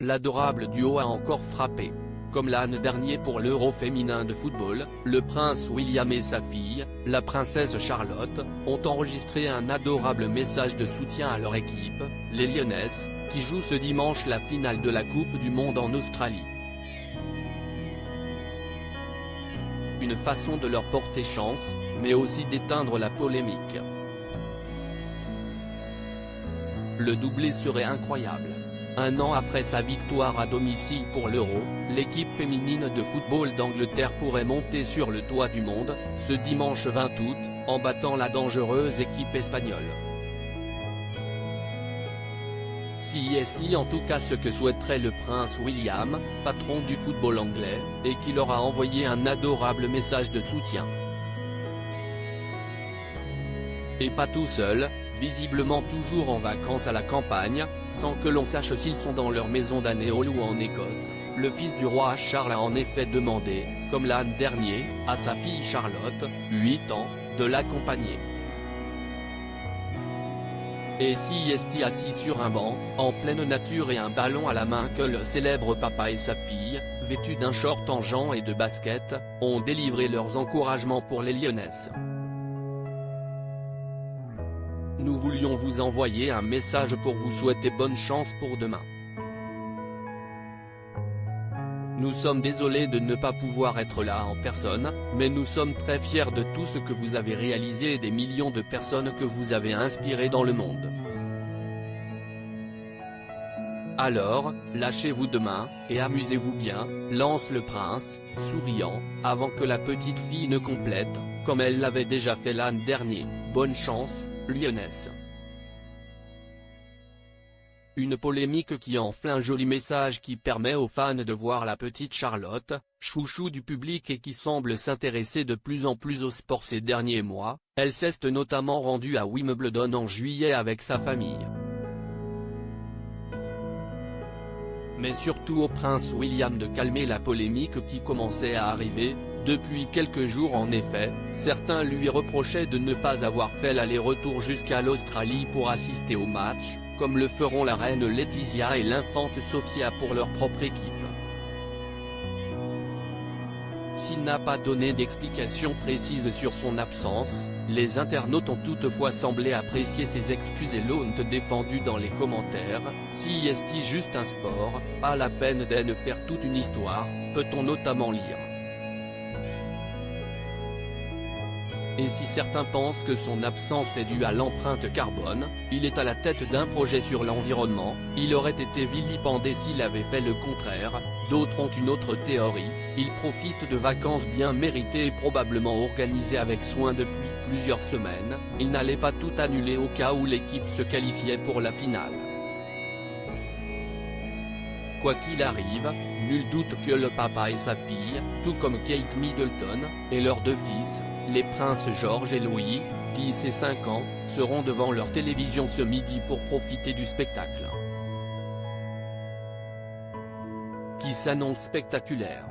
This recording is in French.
l'adorable duo a encore frappé. Comme l'année dernière pour l'Euro féminin de football, le prince William et sa fille, la princesse Charlotte, ont enregistré un adorable message de soutien à leur équipe, les Lyonnaises, qui jouent ce dimanche la finale de la Coupe du Monde en Australie. Une façon de leur porter chance, mais aussi d'éteindre la polémique. Le doublé serait incroyable. Un an après sa victoire à domicile pour l'Euro, l'équipe féminine de football d'Angleterre pourrait monter sur le toit du monde, ce dimanche 20 août, en battant la dangereuse équipe espagnole. C'est en tout cas ce que souhaiterait le prince William, patron du football anglais, et qui leur a envoyé un adorable message de soutien. Et pas tout seul, visiblement toujours en vacances à la campagne, sans que l'on sache s'ils sont dans leur maison d'Anéole ou en Écosse, le fils du roi Charles a en effet demandé, comme l'an dernier, à sa fille Charlotte, 8 ans, de l'accompagner. Et si est assis sur un banc, en pleine nature et un ballon à la main que le célèbre papa et sa fille, vêtus d'un short en jean et de baskets, ont délivré leurs encouragements pour les Lyonnaises. Nous voulions vous envoyer un message pour vous souhaiter bonne chance pour demain. Nous sommes désolés de ne pas pouvoir être là en personne, mais nous sommes très fiers de tout ce que vous avez réalisé et des millions de personnes que vous avez inspirées dans le monde. Alors, lâchez-vous demain, et amusez-vous bien, lance le prince, souriant, avant que la petite fille ne complète, comme elle l'avait déjà fait l'an dernier, bonne chance, Lyonnaise. Une polémique qui enfle un joli message qui permet aux fans de voir la petite Charlotte, chouchou du public et qui semble s'intéresser de plus en plus au sport ces derniers mois. Elle s'est notamment rendue à Wimbledon en juillet avec sa famille. Mais surtout au prince William de calmer la polémique qui commençait à arriver. Depuis quelques jours en effet, certains lui reprochaient de ne pas avoir fait l'aller-retour jusqu'à l'Australie pour assister au match, comme le feront la reine Laetitia et l'infante Sophia pour leur propre équipe. S'il n'a pas donné d'explication précise sur son absence, les internautes ont toutefois semblé apprécier ses excuses et l'ont défendu dans les commentaires. Si est juste un sport, pas la peine d'en faire toute une histoire, peut-on notamment lire. Et si certains pensent que son absence est due à l'empreinte carbone, il est à la tête d'un projet sur l'environnement, il aurait été vilipendé s'il avait fait le contraire. D'autres ont une autre théorie, il profite de vacances bien méritées et probablement organisées avec soin depuis plusieurs semaines, il n'allait pas tout annuler au cas où l'équipe se qualifiait pour la finale. Quoi qu'il arrive, nul doute que le papa et sa fille, tout comme Kate Middleton, et leurs deux fils, les princes George et Louis, 10 et 5 ans, seront devant leur télévision ce midi pour profiter du spectacle, qui s'annonce spectaculaire.